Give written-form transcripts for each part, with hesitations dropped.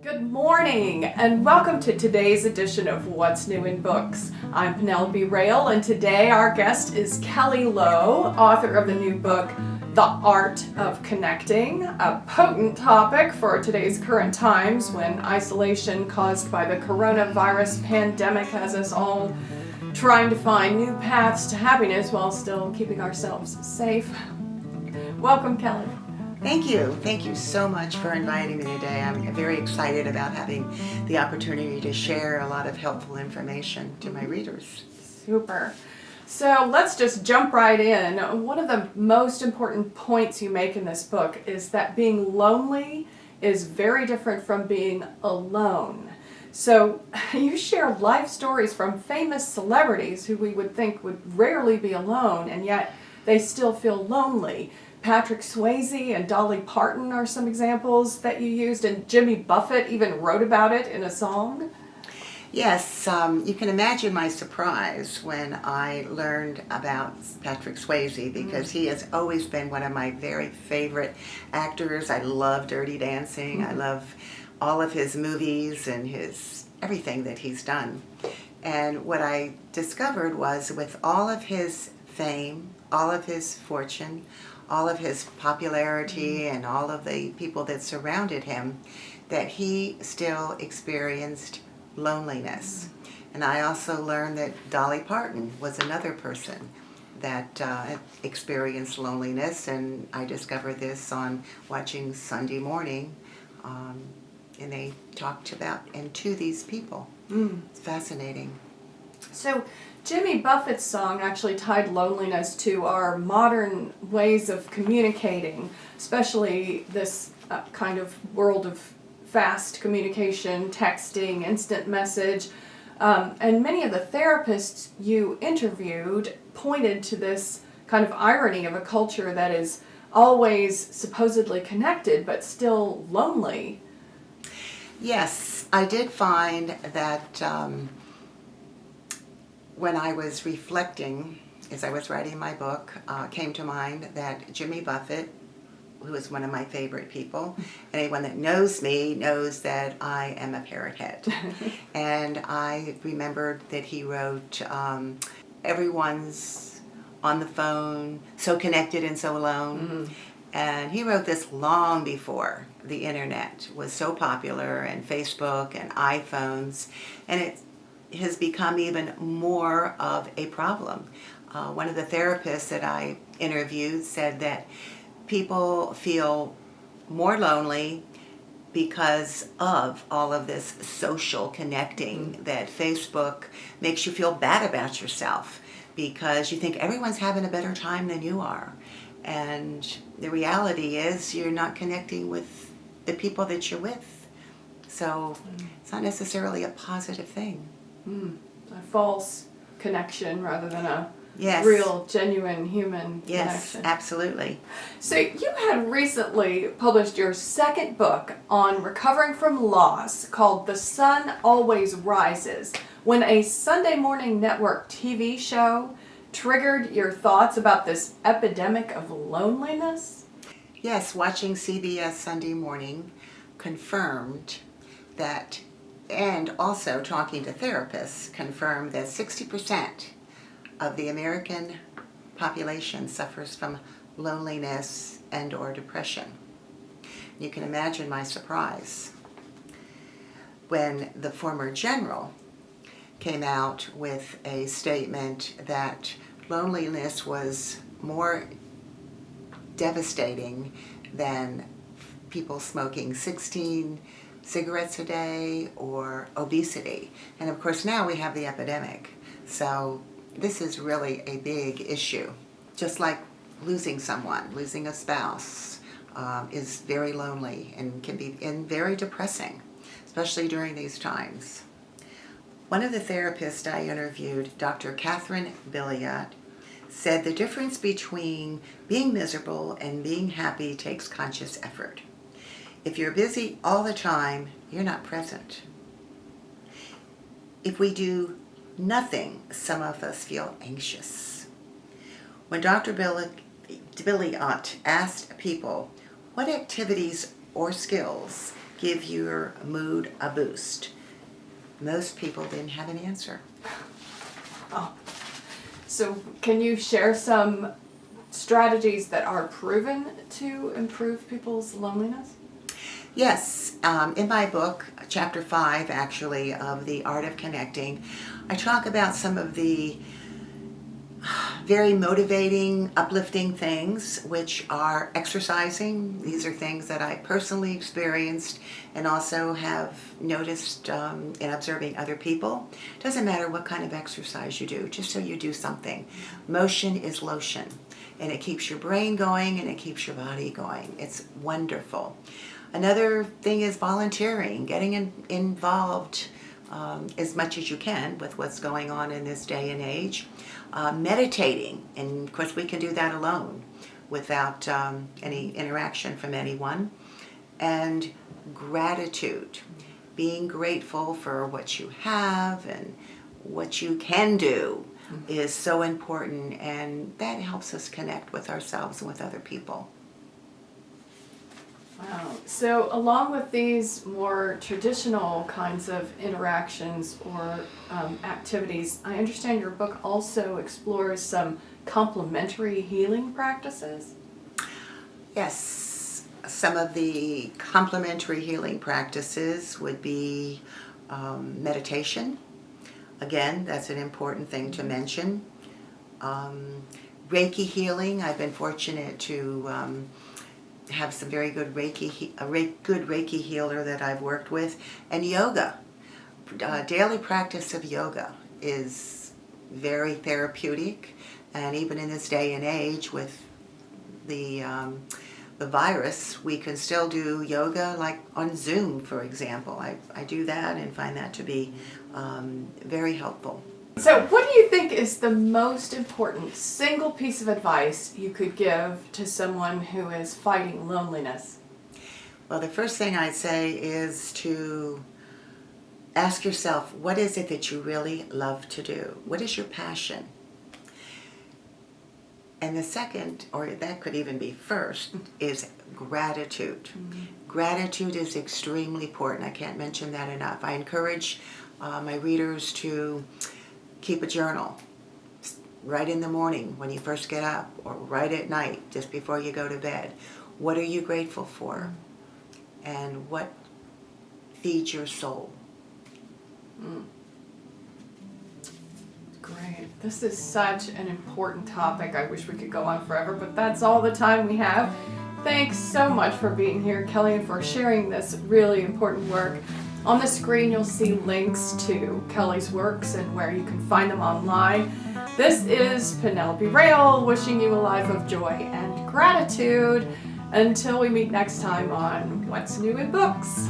Good morning and welcome to today's edition of What's New in Books. I'm Penelope Rail and today our guest is Kelly Lowe, author of the new book, The Art of Connecting, a potent topic for today's current times when isolation caused by the coronavirus pandemic has us all trying to find new paths to happiness while still keeping ourselves safe. Welcome, Kelly. Thank you. Thank you so much for inviting me today. I'm very excited about having the opportunity to share a lot of helpful information to my readers. Super. So let's just jump right in. One of the most important points you make in this book is that being lonely is very different from being alone. So you share life stories from famous celebrities who we would think would rarely be alone, and yet they still feel lonely. Patrick Swayze and Dolly Parton are some examples that you used, and Jimmy Buffett even wrote about it in a song. Yes, you can imagine my surprise when I learned about Patrick Swayze because he has always been one of my very favorite actors. I love Dirty Dancing. I love all of his movies and his everything that he's done. And what I discovered was with all of his fame, all of his fortune, all of his popularity and all of the people that surrounded him, that he still experienced loneliness. And I also learned that Dolly Parton was another person that experienced loneliness, and I discovered this on watching Sunday Morning, and they talked about and to these people. It's fascinating. So Jimmy Buffett's song actually tied loneliness to our modern ways of communicating, especially this kind of world of fast communication, texting, instant message. And many of the therapists you interviewed pointed to this kind of irony of a culture that is always supposedly connected but still lonely. Yes, I did find that when I was reflecting, as I was writing my book, came to mind that Jimmy Buffett, who is one of my favorite people, anyone that knows me knows that I am a parrot head. And I remembered that he wrote, everyone's on the phone, so connected and so alone. And he wrote this long before the internet was so popular and Facebook and iPhones, and it has become even more of a problem. One of the therapists that I interviewed said that people feel more lonely because of all of this social connecting, that Facebook makes you feel bad about yourself because you think everyone's having a better time than you are. And the reality is you're not connecting with the people that you're with. So it's not necessarily a positive thing. A false connection rather than a Yes. real, genuine human Yes, connection. absolutely. So you had recently published your second book on recovering from loss called The Sun Always Rises, when a Sunday morning network TV show triggered your thoughts about this epidemic of loneliness? Yes, watching CBS Sunday Morning confirmed that, and also talking to therapists confirmed that 60% of the American population suffers from loneliness and or depression. You can imagine my surprise when the former general came out with a statement that loneliness was more devastating than people smoking 16 cigarettes a day or obesity. And of course now we have the epidemic. So this is really a big issue. Just like losing someone, losing a spouse is very lonely and can be very depressing, especially during these times. One of the therapists I interviewed, Dr. Catherine Billiot, said the difference between being miserable and being happy takes conscious effort. If you're busy all the time, you're not present. If we do nothing, some of us feel anxious. When Dr. Billiot asked people what activities or skills give your mood a boost? Most people didn't have an answer. Oh. So can you share some strategies that are proven to improve people's loneliness? Yes, in my book, chapter 5 actually, of The Art of Connecting, I talk about some of the very motivating, uplifting things, which are exercising. These are things that I personally experienced and also have noticed in observing other people. Doesn't matter what kind of exercise you do, just so you do something. Motion is lotion, and it keeps your brain going and it keeps your body going. It's wonderful. Another thing is volunteering, getting involved as much as you can with what's going on in this day and age. Meditating, and of course we can do that alone without any interaction from anyone. And gratitude, being grateful for what you have and what you can do is so important, and that helps us connect with ourselves and with other people. Wow. So along with these more traditional kinds of interactions or activities, I understand your book also explores some complementary healing practices? Yes, some of the complementary healing practices would be meditation. Again, that's an important thing to mention. Reiki healing, I've been fortunate to have some very good good Reiki healer that I've worked with. And yoga, daily practice of yoga is very therapeutic, and even in this day and age with the virus, we can still do yoga, like on Zoom, for example. I do that and find that to be very helpful. So what do you think is the most important single piece of advice you could give to someone who is fighting loneliness? Well, the first thing I'd say is to ask yourself, what is it that you really love to do? What is your passion? And the second, or that could even be first, is gratitude. Mm-hmm. Gratitude is extremely important. I can't mention that enough. I encourage my readers to keep a journal. Write in the morning when you first get up, or write at night just before you go to bed. What are you grateful for? And what feeds your soul? Great. This is such an important topic. I wish we could go on forever, but that's all the time we have. Thanks so much for being here, Kelly, and for sharing this really important work. On the screen, you'll see links to Kelly's works and where you can find them online. This is Penelope Rail wishing you a life of joy and gratitude. Until we meet next time on What's New in Books.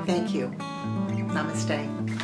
Thank you. Namaste.